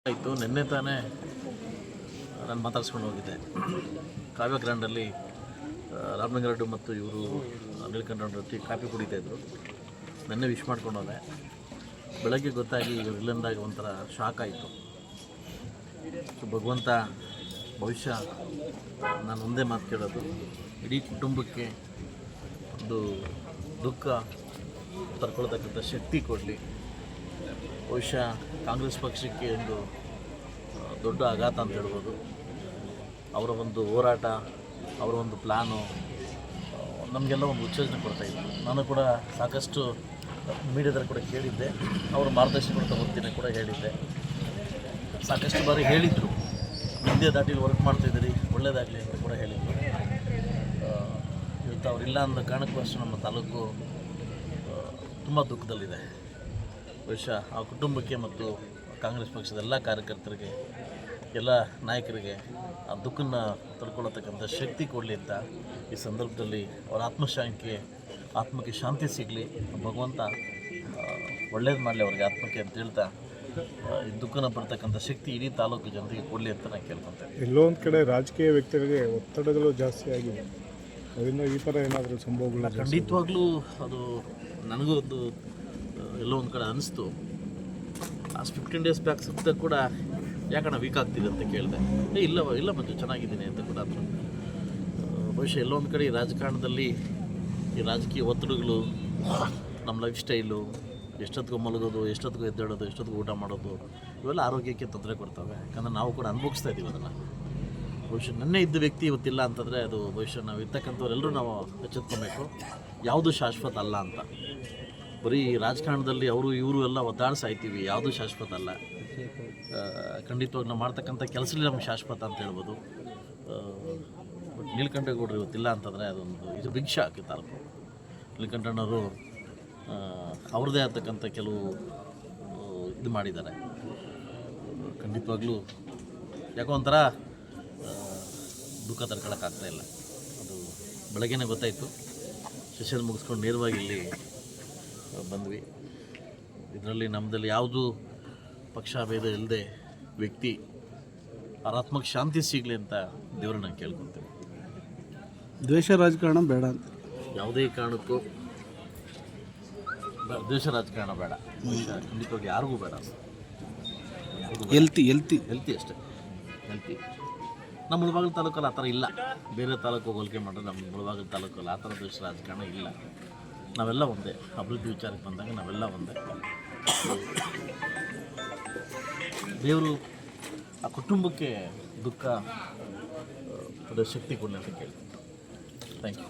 ಆಯಿತು. ನಿನ್ನೆ ತಾನೇ ನಾನು ಮಾತಾಡ್ಸ್ಕೊಂಡು ಹೋಗಿದ್ದೆ. ಕಾವ್ಯ ಗ್ರ್ಯಾಂಡಲ್ಲಿ ರಾಮಲಿಂಗಾರೆಡ್ಡಿ ಮತ್ತು ಇವರು ನೀಲಕಂಠ ಕಾಫಿ ಕುಡಿತಾಯಿದ್ರು. ನಿನ್ನೆ ವಿಶ್ ಮಾಡ್ಕೊಂಡು ಹೋದೆ. ಬೆಳಗ್ಗೆ ಗೊತ್ತಾಗಿ ಈಗ ಇಲ್ಲಿಂದಾಗ ಒಂಥರ ಶಾಕ್ ಆಯಿತು. ಸೊ ಭಗವಂತ ಭವಿಷ್ಯ ನಾನು ಒಂದೇ ಮಾತು ಕೇಳೋದು, ಇಡೀ ಕುಟುಂಬಕ್ಕೆ ಒಂದು ದುಃಖ ತರ್ಕೊಳ್ತಕ್ಕಂಥ ಶಕ್ತಿ ಕೊಡಲಿ. ಬಹುಶಃ ಕಾಂಗ್ರೆಸ್ ಪಕ್ಷಕ್ಕೆ ಒಂದು ದೊಡ್ಡ ಆಘಾತ ಅಂತ ಹೇಳ್ಬೋದು. ಅವರ ಒಂದು ಹೋರಾಟ, ಅವರ ಒಂದು ಪ್ಲ್ಯಾನು ನಮಗೆಲ್ಲ ಒಂದು ಉತ್ತೇಜನ ಕೊಡ್ತಾಯಿತ್ತು. ನಾನು ಕೂಡ ಸಾಕಷ್ಟು ಮೀಡಿಯಾದಲ್ಲಿ ಕೂಡ ಕೇಳಿದ್ದೆ, ಅವರ ಮಾರ್ಗದರ್ಶನ ತಗೊಳ್ತೀನಿ ಕೂಡ ಹೇಳಿದ್ದೆ. ಸಾಕಷ್ಟು ಬಾರಿ ಹೇಳಿದರು, ಹಿಂದೆ ದಾಟಿಲಿ ವರ್ಕ್ ಮಾಡ್ತಾಯಿದ್ದೀರಿ, ಒಳ್ಳೆಯದಾಗಲಿ ಅಂತ ಕೂಡ ಹೇಳಿದರು. ಇವತ್ತು ಅವರಿಲ್ಲ ಅನ್ನೋ ಕಾರಣಕ್ಕೂ ನಮ್ಮ ತಾಲೂಕು ತುಂಬ ದುಃಖದಲ್ಲಿದೆ. ಬಹುಶಃ ಆ ಕುಟುಂಬಕ್ಕೆ ಮತ್ತು ಕಾಂಗ್ರೆಸ್ ಪಕ್ಷದ ಎಲ್ಲ ಕಾರ್ಯಕರ್ತರಿಗೆ, ಎಲ್ಲ ನಾಯಕರಿಗೆ ಆ ದುಃಖನ ತಡ್ಕೊಳ್ಳತಕ್ಕಂಥ ಶಕ್ತಿ ಕೊಡಲಿ ಅಂತ ಈ ಸಂದರ್ಭದಲ್ಲಿ ಅವರ ಆತ್ಮಕ್ಕೆ ಶಾಂತಿ ಸಿಗಲಿ, ಭಗವಂತ ಒಳ್ಳೇದು ಮಾಡಲಿ ಅವ್ರಿಗೆ ಆತ್ಮಕ್ಕೆ ಅಂತ ಹೇಳ್ತಾ ಈ ದುಃಖನ ಬರ್ತಕ್ಕಂಥ ಶಕ್ತಿ ಇಡೀ ತಾಲೂಕು ಜನತೆಗೆ ಕೊಡಲಿ ಅಂತ ನಾನು ಕೇಳ್ಕೊತೇನೆ. ಎಲ್ಲೋ ಒಂದು ಕಡೆ ರಾಜಕೀಯ ವ್ಯಕ್ತಿಗಳಿಗೆ ಒತ್ತಡಗಳು ಜಾಸ್ತಿ ಆಗಿದೆ, ಅದರಿಂದ ಈ ಥರ ಏನಾದರೂ ಸಂಭವಗಳು ಖಂಡಿತವಾಗ್ಲೂ ಅದು ನನಗೂ ಒಂದು ಎಲ್ಲೋ ಒಂದು ಕಡೆ ಅನಿಸ್ತು. ಲಾಸ್ಟ್ 15 ಡೇಸ್ ಬ್ಯಾಕ್ ಸುತ್ತ ಕೂಡ ಯಾಕಣ್ಣ ವೀಕ್ ಆಗ್ತಿದೆ ಅಂತ ಕೇಳಿದೆ. ಇಲ್ಲ ಮತ್ತು ಚೆನ್ನಾಗಿದ್ದೀನಿ ಅಂತ ಕೂಡ ಅಂದರು. ಬಹುಶಃ ಎಲ್ಲೋ ಒಂದು ಕಡೆ ಈ ರಾಜಕಾರಣದಲ್ಲಿ ಈ ರಾಜಕೀಯ ಒತ್ತಡಗಳು, ನಮ್ಮ ಲೈಫ್ ಸ್ಟೈಲು, ಎಷ್ಟೊತ್ತಿಗೂ ಮಲಗೋದು, ಎಷ್ಟೊತ್ತಿಗೂ ಎದ್ದೇಳೋದು, ಎಷ್ಟೊತ್ತಿಗೂ ಊಟ ಮಾಡೋದು, ಇವೆಲ್ಲ ಆರೋಗ್ಯಕ್ಕೆ ತೊಂದರೆ ಕೊಡ್ತವೆ. ಯಾಕಂದರೆ ನಾವು ಕೂಡ ಅನುಭವಿಸ್ತಾ ಇದ್ದೀವಿ ಅದನ್ನು. ಬಹುಶಃ ನೆನ್ನೆ ಇದ್ದ ವ್ಯಕ್ತಿ ಇವತ್ತಿಲ್ಲ ಅಂತಂದರೆ ಅದು ಬಹುಶಃ ನಾವು ಇರ್ತಕ್ಕಂಥವ್ರೆಲ್ಲರೂ ನಾವು ಎಚ್ಚೆತ್ಕೊಬೇಕು. ಯಾವುದು ಶಾಶ್ವತ ಅಲ್ಲ ಅಂತ. ಬರೀ ರಾಜಕಾರಣದಲ್ಲಿ ಅವರು ಇವರು ಎಲ್ಲ ಒದ್ದಾಡ್ಸಾಯ್ತೀವಿ, ಯಾವುದೂ ಶಾಶ್ವತ ಅಲ್ಲ. ಖಂಡಿತವಾಗಿ ನಾವು ಮಾಡ್ತಕ್ಕಂಥ ಕೆಲಸದಲ್ಲಿ ನಮ್ಗೆ ಶಾಶ್ವತ ಅಂತ ಹೇಳ್ಬೋದು. ಬಟ್ ನೀಲಕಂಠೇಗೌಡರು ಇವತ್ತಿಲ್ಲ ಅಂತಂದರೆ ಇದು ಬಿಗ್ ಶಾಕ್. ತಾಲೂಕು ನೀಲಕಂಠಣ್ಣವರು ಅವ್ರದ್ದೇ ಆಗ್ತಕ್ಕಂಥ ಕೆಲವು ಇದು ಮಾಡಿದ್ದಾರೆ. ಖಂಡಿತವಾಗ್ಲೂ ಯಾಕೋ ಒಂಥರ ದುಃಖ ತಡ್ಕೊಳಕ್ಕಾಗ್ತಾಯಿಲ್ಲ. ಅದು ಬೆಳಗ್ಗೆನೇ ಗೊತ್ತಾಯಿತು. ಸೆಷನ್ ಮುಗಿಸ್ಕೊಂಡು ನೇರವಾಗಿ ಇಲ್ಲಿ ಬಂದ್ವಿ. ಇದರಲ್ಲಿ ನಮ್ಮದಲ್ಲಿ ಯಾವುದೂ ಪಕ್ಷಭೇದ ಇಲ್ಲದೆ ವ್ಯಕ್ತಿ ಅವರ ಆತ್ಮಕ್ಕೆ ಶಾಂತಿ ಸಿಗಲಿ ಅಂತ ದೇವ್ರನ್ನ ನಾನು ಕೇಳ್ಕೊತೇನೆ. ದ್ವೇಷ ರಾಜಕಾರಣ ಬೇಡ ಅಂತ, ಯಾವುದೇ ಕಾರಣಕ್ಕೂ ದ್ವೇಷ ರಾಜಕಾರಣ ಬೇಡ. ಖಂಡಿತವಾಗಿ ಯಾರಿಗೂ ಬೇಡ. ಹೆಲ್ತಿ ಅಷ್ಟೇ. ನಮ್ಮ ಮುಳಬಾಗಿಲು ತಾಲೂಕಲ್ಲಿ ಆ ಥರ ಇಲ್ಲ. ಬೇರೆ ತಾಲೂಕು ಹೋಲಿಕೆ ಮಾಡಿದ್ರೆ ನಮ್ಮ ಮುಳಬಾಗಿಲು ತಾಲೂಕಲ್ಲಿ ಆ ಥರ ದ್ವೇಷ ರಾಜಕಾರಣ ಇಲ್ಲ. ನಾವೆಲ್ಲ ಒಂದೇ. ಅಭಿವೃದ್ಧಿ ವಿಚಾರಕ್ಕೆ ಬಂದಾಗ ನಾವೆಲ್ಲ ಒಂದೇ. ದೇವರು ಆ ಕುಟುಂಬಕ್ಕೆ ದುಃಖ ಶಕ್ತಿ ಕೊಡಲಿ ಅಂತ ಕೇಳ್ತೀನಿ. Thank you.